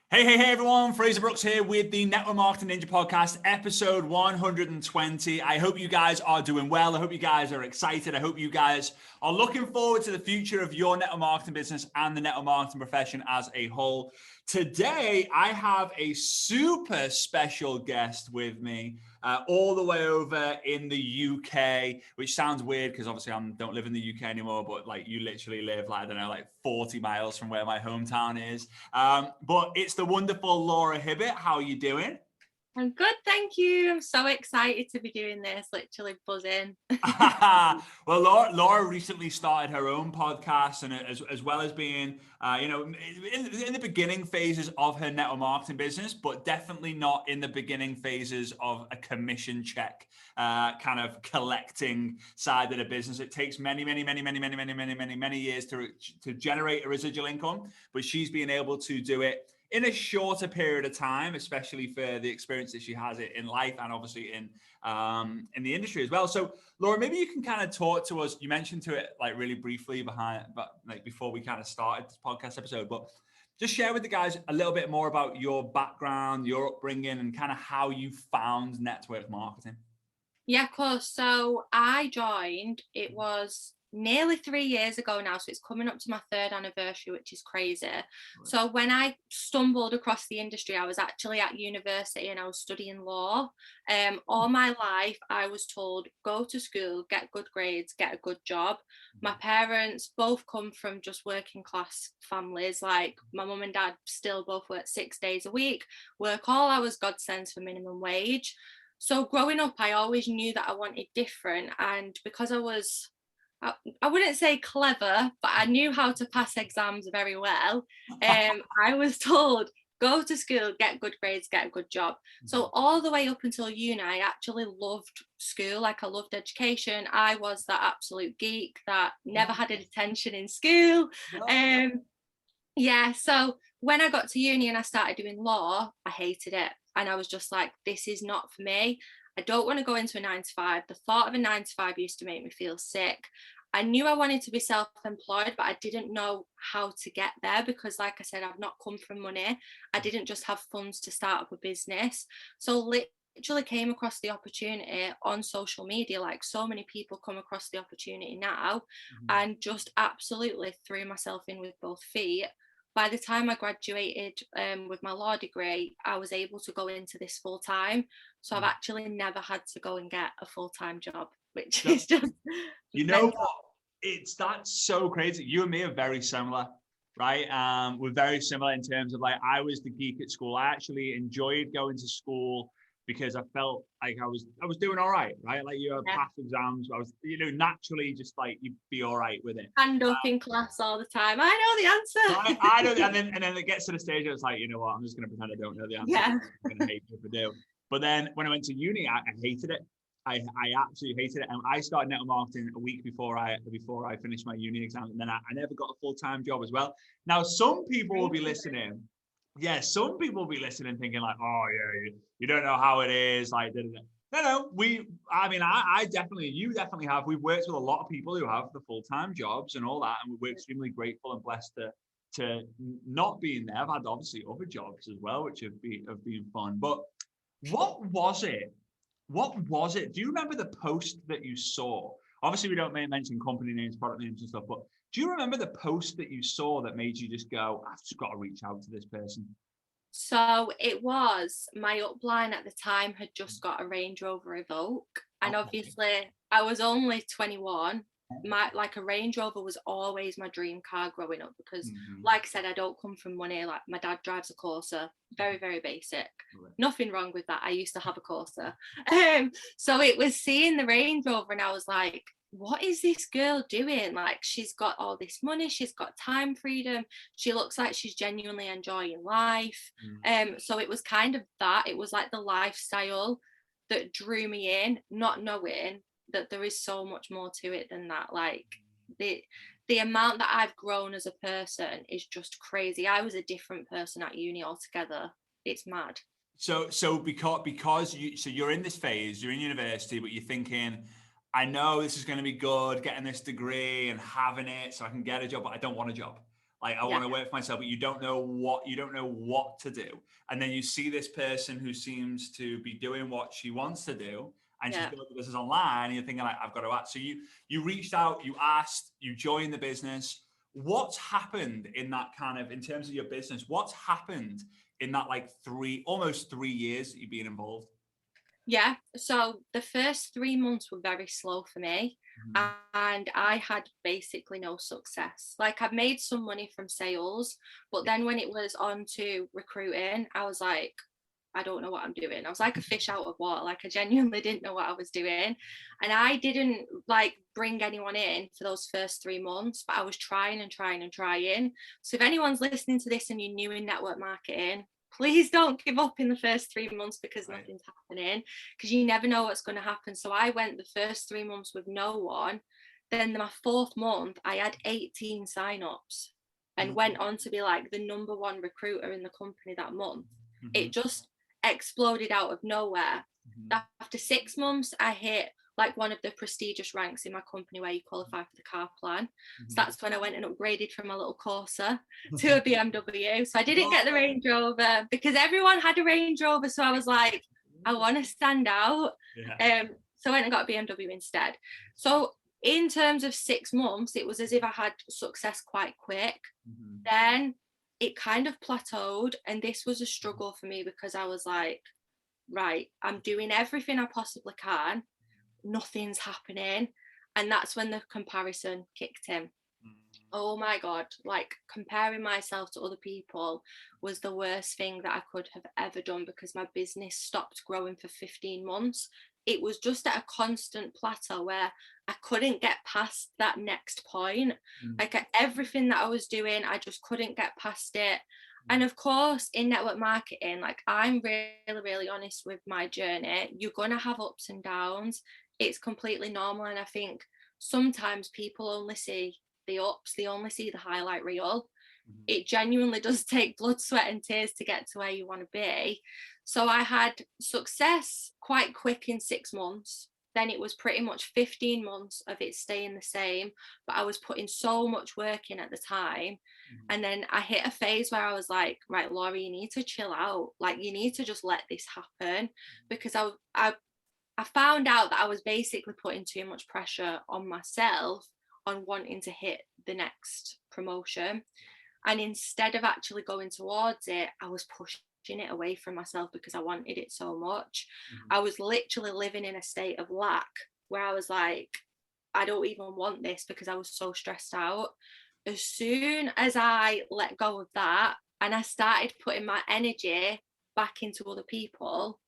Hey everyone, Fraser Brooks here with the Network Marketing Ninja Podcast, episode 120. I hope you guys are doing well. I hope you guys are excited. I hope you guys are looking forward to the future of your network marketing business and the network marketing profession as a whole. Today, I have a super special guest with me, all the way over in the UK, which sounds weird because obviously I don't live in the UK anymore, but like you literally live, like, I don't know, like 40 miles from where my hometown is. But it's the wonderful Laura Hibbett. How are you doing? I'm good, thank you. I'm so excited to be doing this, literally buzzing. Well, Laura recently started her own podcast, and as well as being, in the beginning phases of her network marketing business, but definitely not in the beginning phases of a commission check kind of collecting side of the business. It takes many years to generate a residual income, but she's been able to do it in a shorter period of time, especially for the experience that she has in life and obviously in the industry as well. So, Laura, maybe you can kind of talk to us. You mentioned to it like really briefly before we kind of started this podcast episode, but just share with the guys a little bit more about your background, your upbringing, and kind of how you found network marketing. Yeah, of course. So I joined, it was nearly 3 years ago now, so it's coming up to my third anniversary, which is crazy. Right. So when I stumbled across the industry, I was actually at university and I was studying law. All my life I was told, go to school, get good grades, get a good job. My parents both come from just working class families. Like my mum and dad still both work 6 days a week, work all hours God sends for minimum wage. So growing up, I always knew that I wanted different. And because I wouldn't say clever, but I knew how to pass exams very well. I was told, go to school, get good grades, get a good job. So all the way up until uni, I actually loved school. Like I loved education. I was that absolute geek that never had attention in school. So when I got to uni and I started doing law, I hated it. And I was just like, this is not for me. I don't want to go into a 9 to 5. The thought of a 9 to 5 used to make me feel sick. I knew I wanted to be self-employed, but I didn't know how to get there because, like I said, I've not come from money. I didn't just have funds to start up a business. So literally came across the opportunity on social media, like so many people come across the opportunity now, and just absolutely threw myself in with both feet. By the time I graduated with my law degree, I was able to go into this full time. So I've actually never had to go and get a full-time job, which is just, you know what? That's so crazy. You and me are very similar, right? We're very similar in terms of, like, I was the geek at school. I actually enjoyed going to school because I felt like I was doing all right? Like you pass exams. I was, naturally just like you'd be all right with it. Hand up in class all the time. I know the answer. I know, and then it gets to the stage where it's like, you know what? I'm just going to pretend I don't know the answer. Yeah. I'm going to hate it if I do. But then when I went to uni, I hated it. I absolutely hated it. And I started network marketing a week before I finished my uni exam, and then I never got a full-time job as well. Now, some people will be listening. Yeah, some people will be listening thinking like, oh yeah, you don't know how it is. Like, no. I definitely, you definitely have. We've worked with a lot of people who have the full-time jobs and all that, and we're extremely grateful and blessed to not be in there. I've had obviously other jobs as well, which have been fun. But what was it? Do you remember the post that you saw? Obviously, we don't mention company names, product names and stuff, but do you remember the post that you saw that made you just go, I've just got to reach out to this person? So it was, my upline at the time had just got a Range Rover Evoque. And obviously I was only 21. A Range Rover was always my dream car growing up because, like I said, I don't come from money. Like my dad drives a Corsa, very, very basic. Nothing wrong with that. I used to have a Corsa. So it was seeing the Range Rover and I was like, what is this girl doing? Like, she's got all this money, she's got time freedom, she looks like she's genuinely enjoying life. So it was kind of that, it was like the lifestyle that drew me in, not knowing that there is so much more to it than that. Like the amount that I've grown as a person is just crazy. I was a different person at uni altogether. It's mad. So because you're in this phase, you're in university, but you're thinking, I know this is going to be good, getting this degree and having it so I can get a job, but I don't want a job. Like, I want to work for myself, but you don't know what to do. And then you see this person who seems to be doing what she wants to do, and she's building the business online, and you're thinking, like, I've got to act. So you reached out, you asked, you joined the business. What's happened in that kind of, in terms of your business, what's happened in that like almost 3 years that you've been involved? Yeah, so the first 3 months were very slow for me, and I had basically no success. Like, I've made some money from sales, but then when it was on to recruiting, I was like, I don't know what I'm doing. I was like a fish out of water. Like, I genuinely didn't know what I was doing. And I didn't like bring anyone in for those first 3 months, but I was trying and trying and trying. So if anyone's listening to this and you're new in network marketing, please don't give up in the first 3 months, because nothing's happening, because you never know what's going to happen. So I went the first 3 months with no one. Then my 4th month, I had 18 signups and went on to be like the #1 recruiter in the company that month. It just exploded out of nowhere. After 6 months, I hit like one of the prestigious ranks in my company where you qualify for the car plan. So that's when I went and upgraded from a little Corsa to a BMW. So I didn't get the Range Rover because everyone had a Range Rover. So I was like, I want to stand out. So I went and got a BMW instead. So in terms of 6 months, it was as if I had success quite quick. Then it kind of plateaued, and this was a struggle for me because I was like, right, I'm doing everything I possibly can, nothing's happening. And that's when the comparison kicked in. Oh my God, like, comparing myself to other people was the worst thing that I could have ever done, because my business stopped growing for 15 months. It was just at a constant plateau where I couldn't get past that next point. Like, everything that I was doing, I just couldn't get past it. And of course, in network marketing, like, I'm really, really honest with my journey. You're going to have ups and downs. It's completely normal. And I think sometimes people only see the ups, they only see the highlight reel. It genuinely does take blood, sweat and tears to get to where you want to be. So I had success quite quick in 6 months. Then it was pretty much 15 months of it staying the same, but I was putting so much work in at the time. And then I hit a phase where I was like, right, Laurie, you need to chill out. Like, you need to just let this happen, because I found out that I was basically putting too much pressure on myself on wanting to hit the next promotion. And instead of actually going towards it, I was pushing it away from myself because I wanted it so much. I was literally living in a state of lack where I was like, I don't even want this, because I was so stressed out. As soon as I let go of that and I started putting my energy back into other people,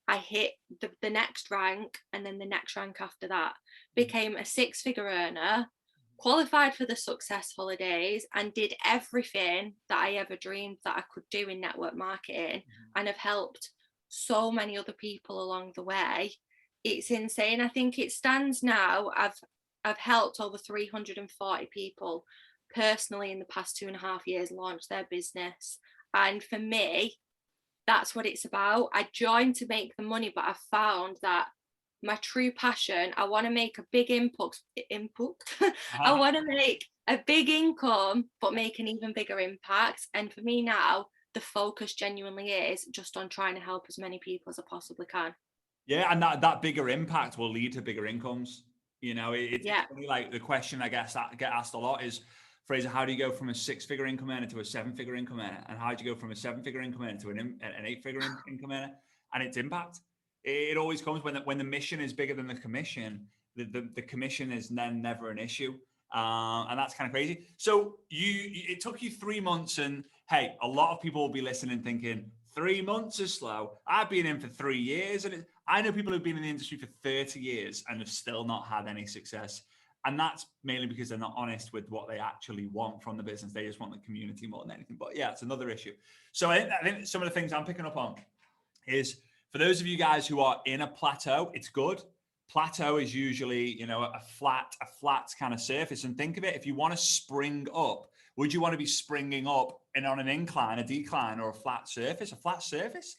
I hit the next rank, and then the next rank after that, became a 6-figure earner, qualified for the Success Holidays, and did everything that I ever dreamed that I could do in network marketing, and have helped so many other people along the way. It's insane. I think it stands now, I've helped over 340 people personally in the past 2.5 years launch their business. And for me, that's what it's about. I joined to make the money, but I found that my true passion, I want to make a big input. I want to make a big income, but make an even bigger impact. And for me now, the focus genuinely is just on trying to help as many people as I possibly can. Yeah, and that bigger impact will lead to bigger incomes. You know, it's really like the question I guess that get asked a lot is, Fraser, how do you go from a 6-figure income earner to a 7-figure income earner? And how do you go from a 7-figure income earner to an 8-figure income earner? And it's impact. It always comes when the mission is bigger than the commission. The commission is then never an issue, and that's kind of crazy. So it took you 3 months, and hey, a lot of people will be listening thinking 3 months is slow. I've been in for 3 years, and I know people who've been in the industry for 30 years and have still not had any success. And that's mainly because they're not honest with what they actually want from the business. They just want the community more than anything. But yeah, it's another issue. So I think some of the things I'm picking up on is, for those of you guys who are in a plateau, it's good. Plateau is usually, a flat kind of surface. And think of it, if you want to spring up, would you want to be springing up and on an incline, a decline, or a flat surface? A flat surface,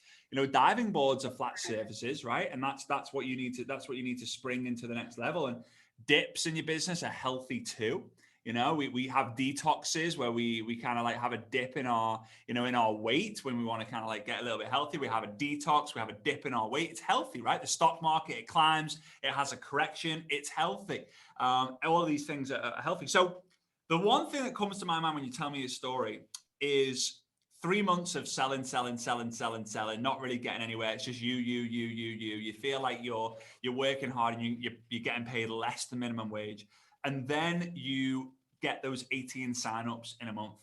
diving boards are flat surfaces, right? And that's what you need to spring into the next level. And dips in your business are healthy too. You know, we have detoxes where we kind of like have a dip in our, you know, in our weight when we want to kind of like get a little bit healthy. We have a detox, we have a dip in our weight. It's healthy, right? The stock market, it climbs, it has a correction, it's healthy. All of these things are healthy. So the one thing that comes to my mind when you tell me your story is 3 months of selling, not really getting anywhere. It's just you. You feel like you're working hard and you're getting paid less than minimum wage. And then you get those 18 signups in a month.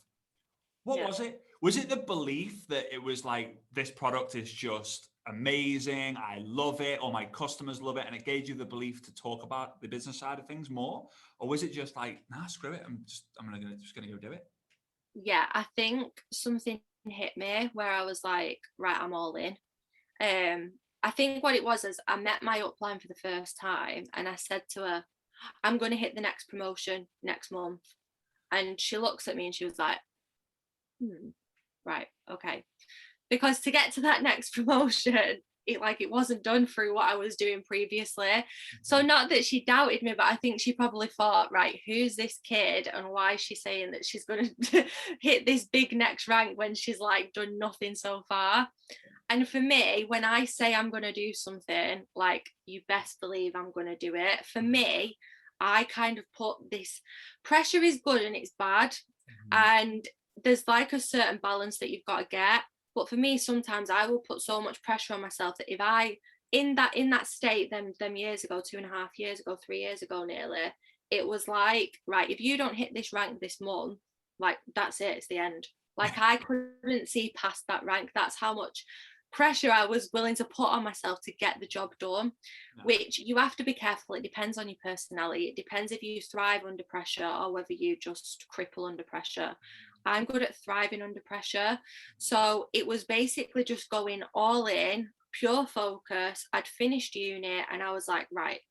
What was it? Was it the belief that it was like, this product is just amazing, I love it, or my customers love it, and it gave you the belief to talk about the business side of things more? Or was it just like, nah, screw it, I'm just gonna go do it? Yeah, I think something hit me where I was like, right, I'm all in. I think what it was is I met my upline for the first time and I said to her, I'm going to hit the next promotion next month. And she looks at me and she was like, right, okay. Because to get to that next promotion, it wasn't done through what I was doing previously. So not that she doubted me, but I think she probably thought, right, who's this kid and why is she saying that she's going to hit this big next rank when she's like done nothing so far? And for me, when I say I'm going to do something, like, you best believe I'm going to do it. For me, I kind of put this pressure is good and it's bad. And there's like a certain balance that you've got to get. But for me, sometimes I will put so much pressure on myself that if I, in that state, them years ago, 2.5 years ago, 3 years ago nearly, it was like, right, if you don't hit this rank this month, like, that's it, it's the end. Like, I couldn't see past that rank. That's how much pressure I was willing to put on myself to get the job done, which you have to be careful. It depends on your personality. It depends if you thrive under pressure or whether you just cripple under pressure. I'm good at thriving under pressure. So it was basically just going all in, pure focus. I'd finished uni and I was like, right,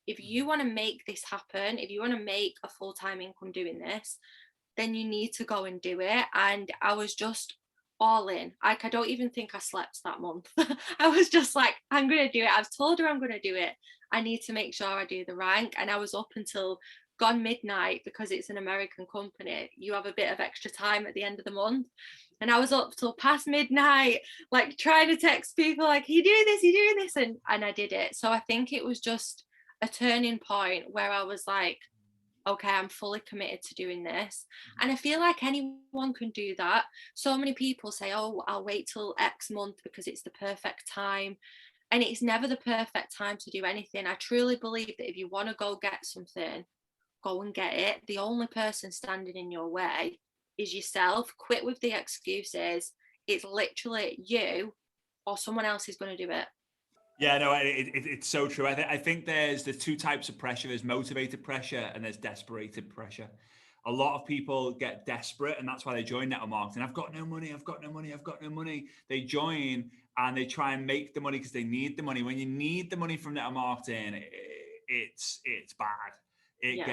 if you want to make this happen, if you want to make a full-time income doing this, then you need to go and do it. And I was just all in. Like, I don't even think I slept that month. I was just like, I'm going to do it. I've told her I'm going to do it. I need to make sure I do the rank. And I was up until gone midnight, because it's an American company. You have a bit of extra time at the end of the month. And I was up till past midnight, like trying to text people like, you doing this, you doing this? And I did it. So I think it was just a turning point where I was like, okay, I'm fully committed to doing this. And I feel like anyone can do that. So many people say, oh, I'll wait till X month because it's the perfect time. And it's never the perfect time to do anything. I truly believe that if you want to go get something, go and get it. The only person standing in your way is yourself. Quit with the excuses. It's literally you or someone else is going to do it. Yeah, no, it's so true. I think there's the two types of pressure. There's motivated pressure and there's desperated pressure. A lot of people get desperate and that's why they join network marketing. I've got no money. I've got no money. I've got no money. They join and they try and make the money because they need the money. When you need the money from network marketing, it's bad. It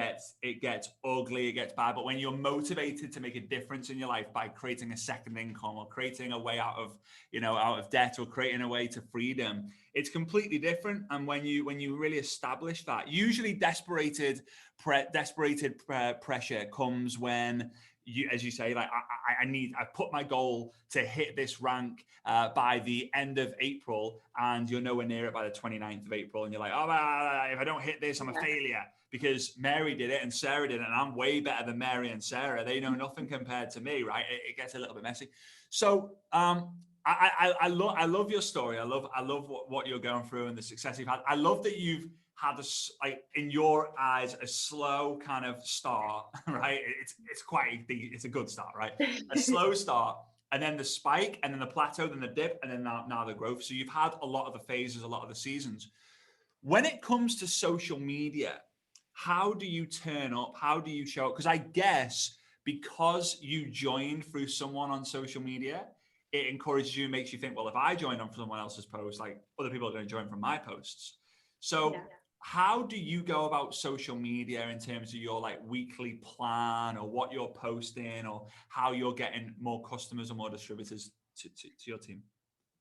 gets ugly, it gets bad. But when you're motivated to make a difference in your life by creating a second income or creating a way out of debt or creating a way to freedom, it's completely different. And when you really establish that, usually desperated pressure comes when you, as you say, like I put my goal to hit this rank by the end of April, and you're nowhere near it by the 29th of April, and you're like, oh, if I don't hit this, I'm a failure. Because Mary did it and Sarah did it, and I'm way better than Mary and Sarah. They know nothing compared to me, right? It gets a little bit messy. So I love your story. I love what you're going through and the success you've had. I love that you've had in your eyes, a slow kind of start, right? It's a good start, right? A slow start, and then the spike, and then the plateau, then the dip, and then now the growth. So you've had a lot of the phases, a lot of the seasons. When it comes to social media, how do you turn up? How do you show up? Because I guess because you joined through someone on social media, it encourages you, makes you think, well, if I join on someone else's post, like other people are going to join from my posts. So how do you go about social media in terms of your like weekly plan or what you're posting or how you're getting more customers or more distributors to your team?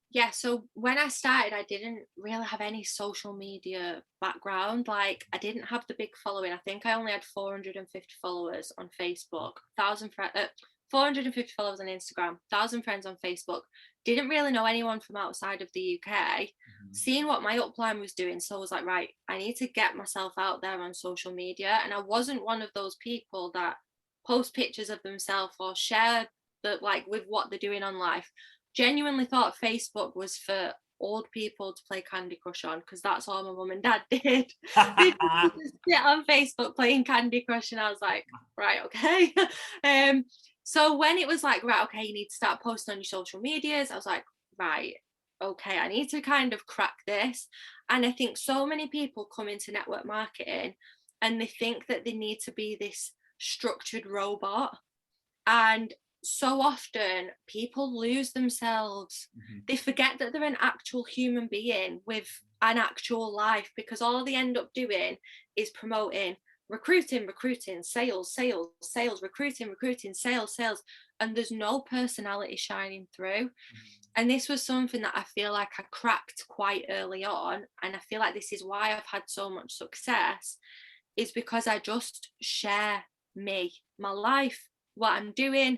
Yeah, so when I started, I didn't really have any social media background. Like, I didn't have the big following. I think I only had 450 followers on Facebook, 450 followers on Instagram, 1,000 friends on Facebook. Didn't really know anyone from outside of the UK. Seeing what my upline was doing, so I was like, right, I need to get myself out there on social media. And I wasn't one of those people that post pictures of themselves or share the like with what they're doing on life. Genuinely thought Facebook was for old people to play Candy Crush on, because that's all my mum and dad did. They just sit on Facebook playing Candy Crush, and I was like, right, okay. So when it was like, right, okay, you need to start posting on your social medias, I was like, right, okay, I need to kind of crack this. And I think so many people come into network marketing and they think that they need to be this structured robot. And so often people lose themselves. They forget that they're an actual human being with an actual life, because all they end up doing is promoting recruiting, sales, recruiting, sales, and there's no personality shining through. And this was something that I feel like I cracked quite early on, and I feel like this is why I've had so much success, is because I just share me, my life, what I'm doing,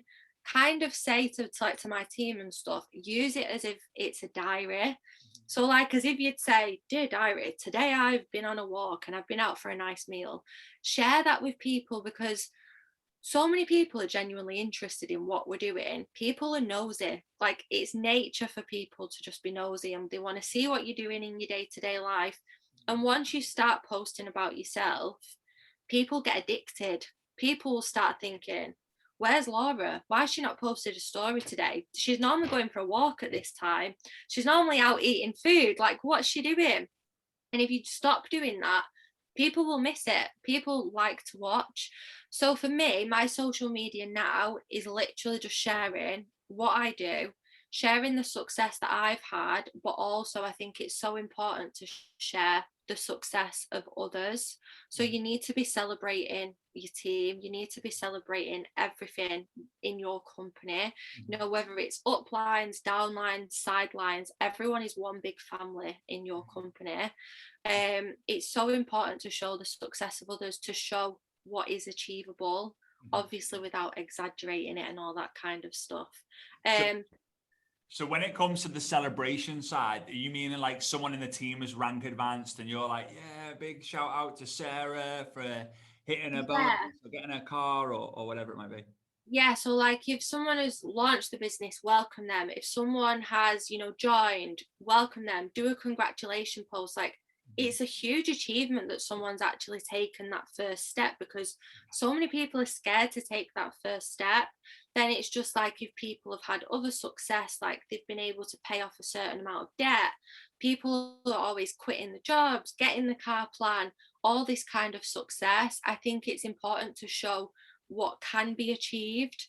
kind of say to my team and stuff, use it as if it's a diary. So like, as if you'd say, dear diary, today I've been on a walk and I've been out for a nice meal. Share that with people, because so many people are genuinely interested in what we're doing. People are nosy. Like, it's nature for people to just be nosy, and they want to see what you're doing in your day-to-day life. And once you start posting about yourself, people get addicted. People will start thinking, where's Laura? Why has she not posted a story today? She's normally going for a walk at this time. She's normally out eating food. Like, what's she doing? And if you stop doing that, people will miss it. People like to watch. So for me, my social media now is literally just sharing what I do, sharing the success that I've had, but also I think it's so important to share the success of others. So you need to be celebrating your team, you need to be celebrating everything in your company, you know, whether it's uplines, downlines, sidelines, everyone is one big family in your company. It's so important to show the success of others, to show what is achievable, obviously without exaggerating it and all that kind of stuff. So when it comes to the celebration side, are you meaning like someone in the team is rank advanced and you're like, yeah, big shout out to Sarah for hitting her bonus or getting her car or whatever it might be? Yeah, so like if someone has launched the business, welcome them. If someone has, you know, joined, welcome them. Do a congratulation post. Like, it's a huge achievement that someone's actually taken that first step, because so many people are scared to take that first step. Then it's just like, if people have had other success, like they've been able to pay off a certain amount of debt, people are always quitting the jobs, getting the car plan, all this kind of success. I think it's important to show what can be achieved,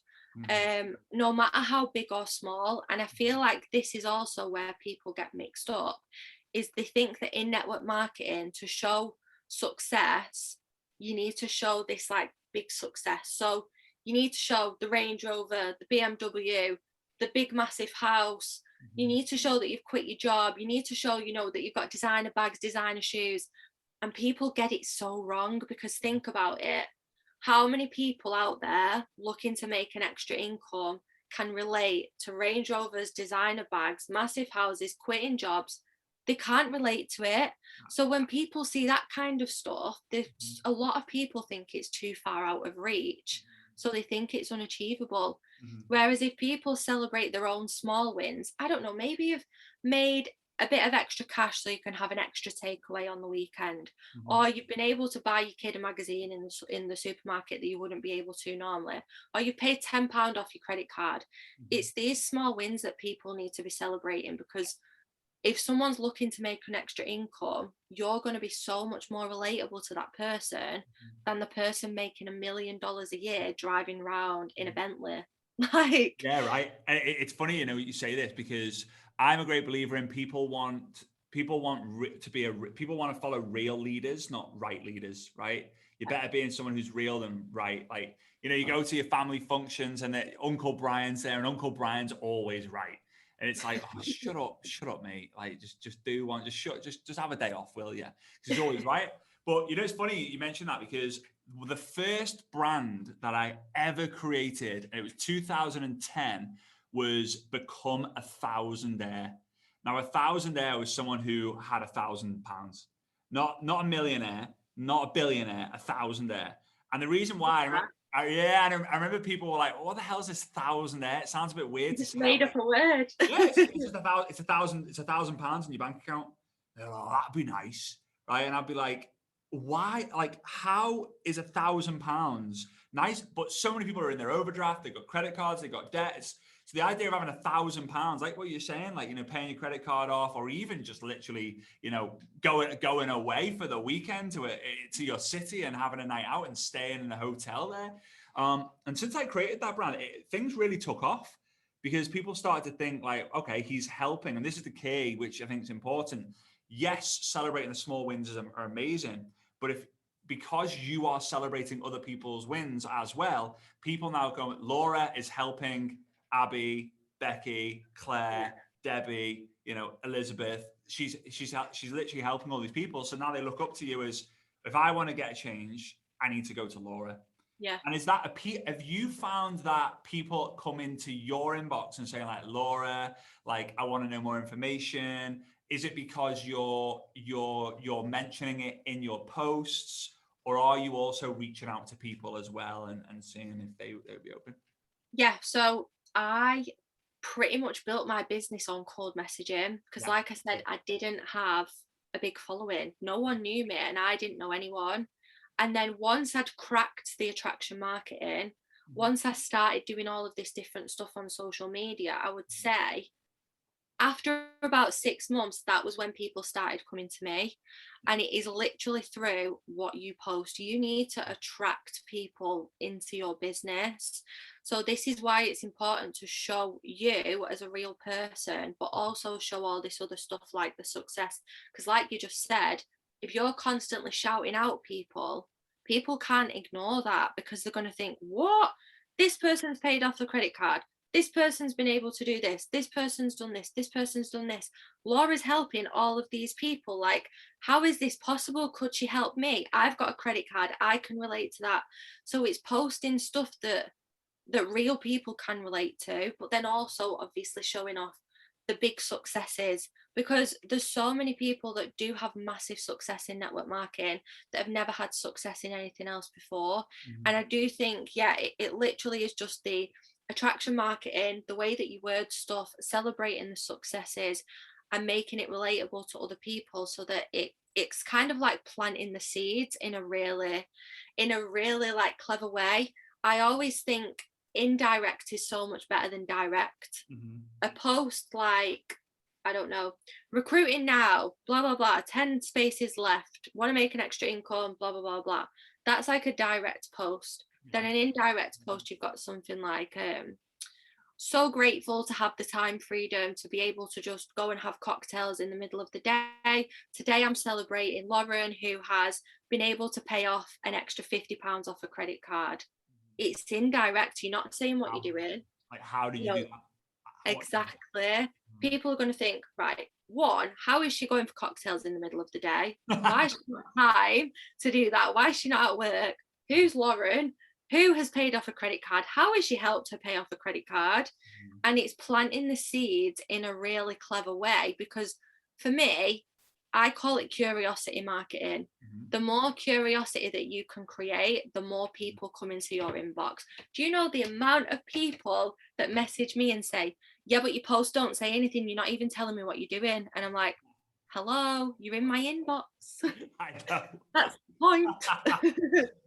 no matter how big or small. And I feel like this is also where people get mixed up, is they think that in network marketing, to show success, you need to show this like big success. So you need to show the Range Rover, the BMW, the big massive house. You need to show that you've quit your job. You need to show, you know, that you've got designer bags, designer shoes. And people get it so wrong, because think about it. How many people out there looking to make an extra income can relate to Range Rovers, designer bags, massive houses, quitting jobs? They can't relate to it. So when people see that kind of stuff, a lot of people think it's too far out of reach. So they think it's unachievable. Whereas if people celebrate their own small wins, I don't know, maybe you've made a bit of extra cash so you can have an extra takeaway on the weekend, or you've been able to buy your kid a magazine in the supermarket that you wouldn't be able to normally, or you paid £10 off your credit card. It's these small wins that people need to be celebrating, because if someone's looking to make an extra income, you're going to be so much more relatable to that person than the person making $1 million a year driving around in a Bentley. Like, yeah, right. It's funny, you know, you say this, because I'm a great believer in people want to follow real leaders, not right leaders, right? You're better being someone who's real than right. Like, you know, you go to your family functions and Uncle Brian's there, and Uncle Brian's always right. And it's like, oh, shut up, mate. Like, just do one, just have a day off, will you? Because he's always right. But you know, it's funny you mentioned that, because the first brand that I ever created, and it was 2010, was Become a Thousandaire. Now, a thousandaire was someone who had £1,000, not a millionaire, not a billionaire, a thousandaire. And the reason why I remember people were like, "What the hell is this thousandaire? It sounds a bit weird." You just made up a word. Yeah, it's just £1,000 in your bank account. They're like, oh, that'd be nice, right? And I'd be like, why? Like, how is £1,000 nice? But so many people are in their overdraft. They've got credit cards. They've got debts. So the idea of having £1,000, like what you're saying, like, you know, paying your credit card off, or even just literally, you know, going away for the weekend to your city and having a night out and staying in a hotel there. And since I created that brand, things really took off, because people started to think like, okay, he's helping. And this is the key, which I think is important. Yes, celebrating the small wins are amazing, but because you are celebrating other people's wins as well, people now go, Laura is helping Abby, Becky, Claire, Debbie, you know, Elizabeth. She's literally helping all these people. So now they look up to you as, if I want to get a change, I need to go to Laura. Yeah. And is that have you found that people come into your inbox and saying like, Laura, like, I want to know more information? Is it because you're mentioning it in your posts, or are you also reaching out to people as well and seeing if they would be open? Yeah. So I pretty much built my business on cold messaging, because like I said, I didn't have a big following. No one knew me and I didn't know anyone. And then once I'd cracked the attraction marketing, once I started doing all of this different stuff on social media, I would say after about 6 months, that was when people started coming to me. And it is literally through what you post. You need to attract people into your business. So this is why it's important to show you as a real person, but also show all this other stuff like the success. Because like you just said, if you're constantly shouting out people can't ignore that, because they're going to think, what? This person's paid off the credit card. This person's been able to do this. This person's done this. This person's done this. Laura's helping all of these people. Like, how is this possible? Could she help me? I've got a credit card. I can relate to that. So it's posting stuff that real people can relate to, but then also obviously showing off the big successes, because there's so many people that do have massive success in network marketing that have never had success in anything else before. And I do think, it literally is just the attraction marketing, the way that you word stuff, celebrating the successes and making it relatable to other people, so that it's kind of like planting the seeds in a really like clever way. I always think indirect is so much better than direct. A post like, I don't know, recruiting now, blah blah blah, 10 spaces left, want to make an extra income, blah blah blah blah. That's like a direct post. Then an indirect post, you've got something like, so grateful to have the time freedom to be able to just go and have cocktails in the middle of the day. Today I'm celebrating Lauren, who has been able to pay off an extra £50 off a credit card. It's indirect. You're not saying what you're doing. Like, how do you do that? Exactly. People are going to think, right, one, how is she going for cocktails in the middle of the day? Why has she not time to do that? Why is she not at work? Who's Lauren? Who has paid off a credit card? How has she helped her pay off a credit card? And it's planting the seeds in a really clever way, because for me, I call it curiosity marketing. The more curiosity that you can create, the more people come into your inbox. Do you know the amount of people that message me and say, yeah, but your posts don't say anything. You're not even telling me what you're doing. And I'm like, hello, you're in my inbox. I know. That's the point.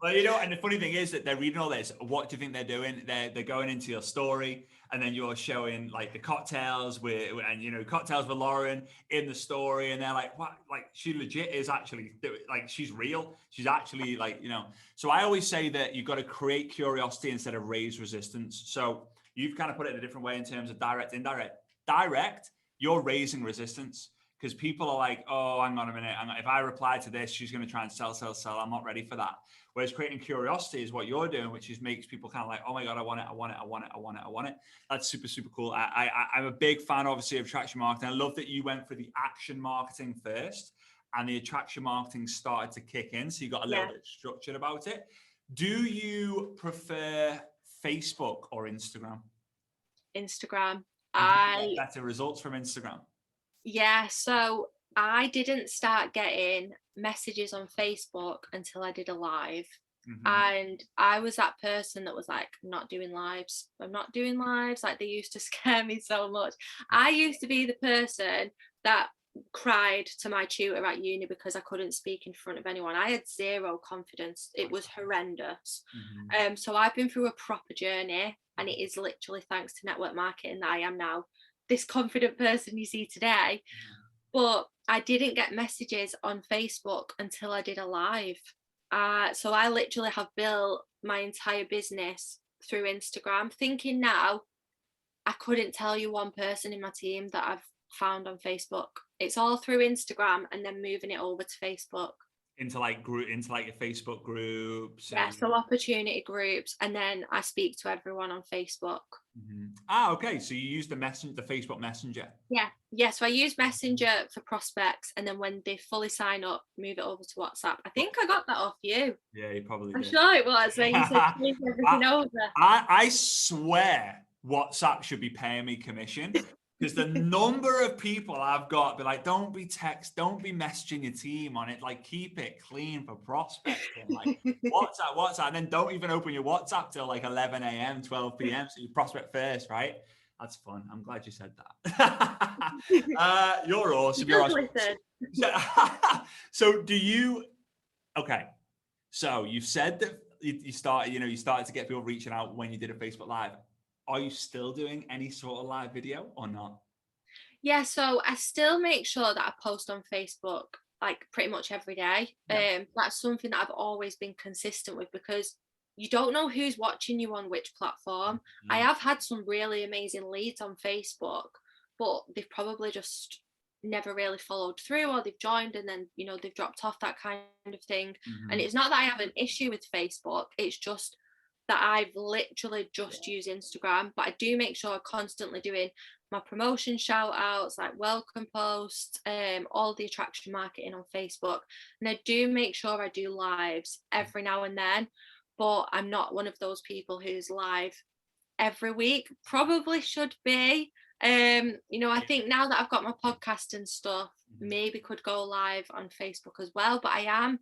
Well, you know, and the funny thing is that they're reading all this. What do you think they're doing? They're going into your story, and then you're showing like the cocktails cocktails with Lauren in the story, and they're like, what? Like, she legit is actually like, she's real. She's actually like, you know. So I always say that you've got to create curiosity instead of raise resistance. So you've kind of put it in a different way in terms of direct, indirect. Direct, you're raising resistance, because people are like, oh, hang on a minute. If I reply to this, she's going to try and sell. I'm not ready for that. Whereas creating curiosity is what you're doing, which is makes people kind of like, oh my God, I want it. That's super, super cool. I'm a big fan, obviously, of attraction marketing. I love that you went for the action marketing first and the attraction marketing started to kick in. So you got a little bit structured about it. Do you prefer Facebook or Instagram? Instagram. And do you get better results from Instagram? Yeah, so I didn't start getting messages on Facebook until I did a live. And I was that person that was like, I'm not doing lives. Like, they used to scare me so much. I used to be the person that cried to my tutor at uni because I couldn't speak in front of anyone. I had zero confidence. It was horrendous. So I've been through a proper journey, and it is literally thanks to network marketing that I am now this confident person you see today. But I didn't get messages on Facebook until I did a live. So I literally have built my entire business through Instagram. Thinking now, I couldn't tell you one person in my team that I've found on Facebook. It's all through Instagram and then moving it over to Facebook. Into like your Facebook groups. Yeah, so opportunity groups, and then I speak to everyone on Facebook. Okay. So you use the Facebook Messenger. Yeah. So I use Messenger for prospects, and then when they fully sign up, move it over to WhatsApp. I think I got that off you. Yeah, you probably I'm did. sure it was where you said move everything over. I swear WhatsApp should be paying me commission. Because the number of people I've got be like, don't be messaging your team on it. Like, keep it clean for prospecting. Like, WhatsApp, and then don't even open your WhatsApp till like 11 a.m., 12 p.m. So you prospect first, right? That's fun. I'm glad you said that. You're awesome. You're awesome. So do you? Okay. So you've said that you started to get people reaching out when you did a Facebook Live. Are you still doing any sort of live video or not? Yeah, so I still make sure that I post on Facebook like pretty much every day. That's something that I've always been consistent with, because you don't know who's watching you on which platform. I have had some really amazing leads on Facebook, but they've probably just never really followed through, or they've joined and then they've dropped off, that kind of thing. And it's not that I have an issue with Facebook, it's just that I've literally just used Instagram. But I do make sure I'm constantly doing my promotion shout outs, like welcome posts, all the attraction marketing on Facebook. And I do make sure I do lives every now and then, but I'm not one of those people who's live every week. Probably should be. I think now that I've got my podcast and stuff, maybe could go live on Facebook as well. But I'm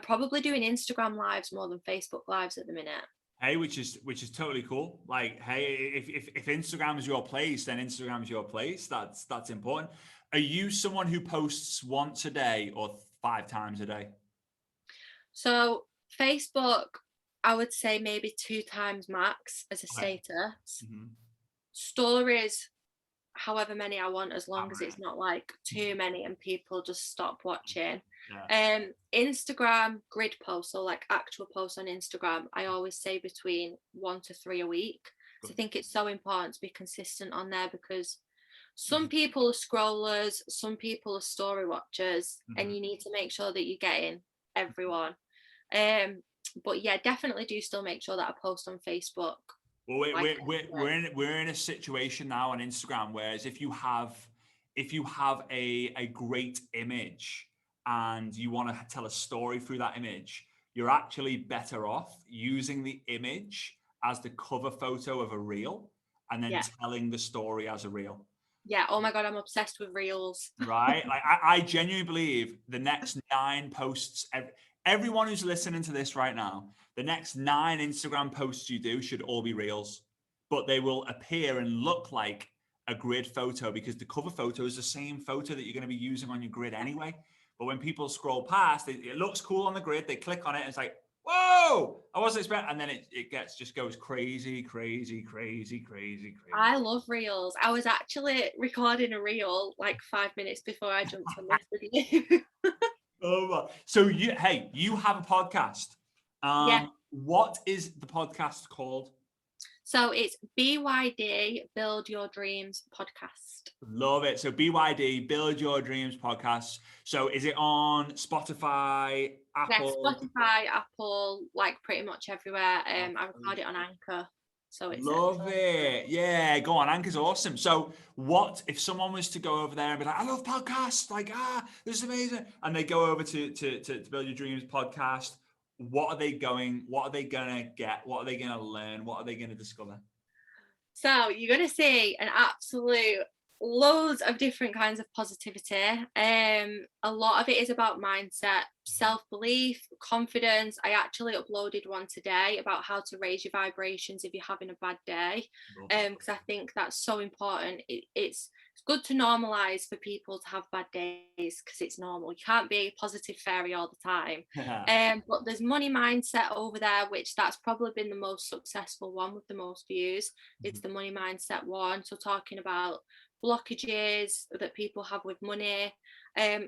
probably doing Instagram lives more than Facebook lives at the minute. Hey, which is totally cool. Like, hey, if Instagram is your place, then Instagram is your place. That's important. Are you someone who posts once a day or 5 times a day? So Facebook, I would say maybe 2 times max as a status. Stories, however many I want, as long as it's not like too many and people just stop watching. Instagram grid posts, so like actual posts on Instagram, I always say between 1 to 3 a week. So I think it's so important to be consistent on there, because some people are scrollers, some people are story watchers, and you need to make sure that you're getting everyone. But yeah, definitely do still make sure that I post on Facebook. Well, we're in a situation now on Instagram, whereas if you have a great image and you want to tell a story through that image, you're actually better off using the image as the cover photo of a reel and then telling the story as a reel. Yeah. Oh my God, I'm obsessed with reels. Right? Like, I genuinely believe the next 9 posts, everyone who's listening to this right now, the next 9 Instagram posts you do should all be reels, but they will appear and look like a grid photo because the cover photo is the same photo that you're going to be using on your grid anyway. But when people scroll past, it looks cool on the grid. They click on it and it's like, whoa, I wasn't expecting. And then it goes crazy. I love reels. I was actually recording a reel like 5 minutes before I jumped on this video. Oh, so you have a podcast. What is the podcast called? So it's BYD Build Your Dreams podcast. Love it. So BYD Build Your Dreams podcast. So is it on Spotify, Apple? Yeah, Spotify, Apple, like pretty much everywhere. I record it on Anchor. So it's Love it. Yeah, go on. Anchor's awesome. So what if someone was to go over there and be like, I love podcasts, like, this is amazing. And they go over to Build Your Dreams podcast. What are they gonna get? What are they gonna learn? What are they gonna discover? So you're gonna see an absolute loads of different kinds of positivity. A lot of it is about mindset, self-belief, confidence. I actually uploaded one today about how to raise your vibrations if you're having a bad day, because I think that's so important. It's good to normalize for people to have bad days, because it's normal. You can't be a positive fairy all the time. But there's money mindset over there, which that's probably been the most successful one with the most views. It's the money mindset one. So talking about blockages that people have with money.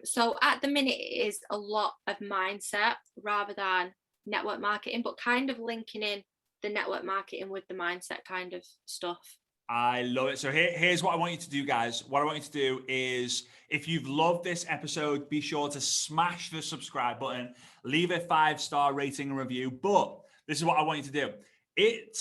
So at the minute it is a lot of mindset rather than network marketing, but kind of linking in the network marketing with the mindset kind of stuff. I love it. So here's what I want you to do, guys. What I want you to do is, if you've loved this episode, be sure to smash the subscribe button, leave a 5-star rating and review. But this is what I want you to do. It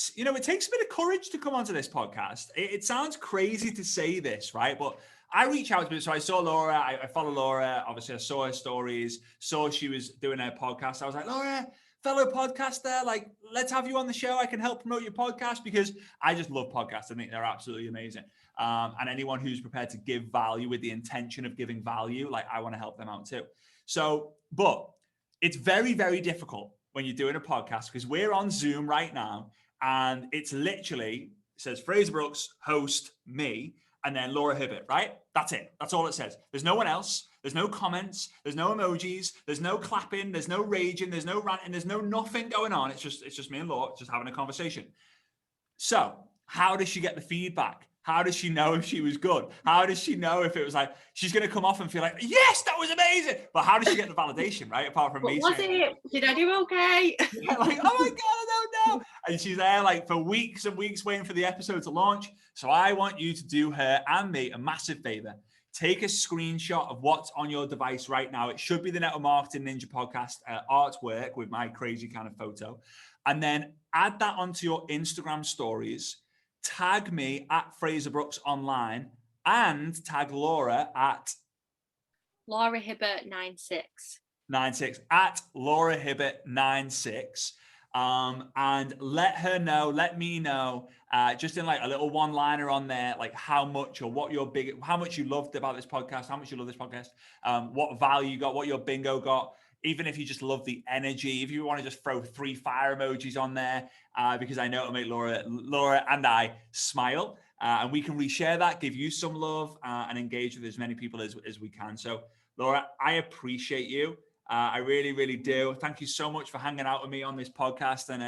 takes a bit of courage to come onto this podcast. It sounds crazy to say this, right? But I reach out to people. So I saw Laura, I follow Laura. Obviously, I saw her stories, saw she was doing her podcast. I was like, Laura, fellow podcaster, like, let's have you on the show. I can help promote your podcast, because I just love podcasts. I think they're absolutely amazing. And anyone who's prepared to give value with the intention of giving value, like, I want to help them out too. So, but it's very, very difficult when you're doing a podcast, because we're on Zoom right now, and it's literally, it says Fraser Brooks, host, me, and then Laura Hibbert, right? That's it. That's all it says. There's no one else. There's no comments. There's no emojis. There's no clapping. There's no raging. There's no ranting. There's no nothing going on. It's just me and Laura just having a conversation. So how does she get the feedback? How does she know if she was good? How does she know if it was like, she's going to come off and feel like, yes, that was amazing. But how does she get the validation, right? Apart from me saying, did I do okay? Yeah, like, oh my God, I don't know. And she's there like for weeks and weeks waiting for the episode to launch. So I want you to do her and me a massive favor. Take a screenshot of what's on your device right now. It should be the Network Marketing Ninja podcast artwork with my crazy kind of photo. And then add that onto your Instagram stories. Tag me at Fraser Brooks Online, and tag Laura at Laura Hibbert 96 at Laura Hibbert 96. And let me know, just in like a little one-liner on there, like how much or what your how much you loved about this podcast, how much you love this podcast, what value you got, what your bingo got. Even if you just love the energy, if you want to just throw 3 fire emojis on there, because I know it'll make Laura and I smile, and we can reshare that, give you some love, and engage with as many people as we can. So Laura, I appreciate you. I really, really do. Thank you so much for hanging out with me on this podcast. And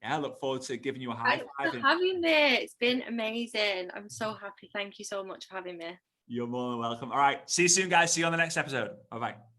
I look forward to giving you a high five. Thanks for having me. It's been amazing. I'm so happy. Thank you so much for having me. You're more than welcome. All right. See you soon, guys. See you on the next episode. Bye-bye.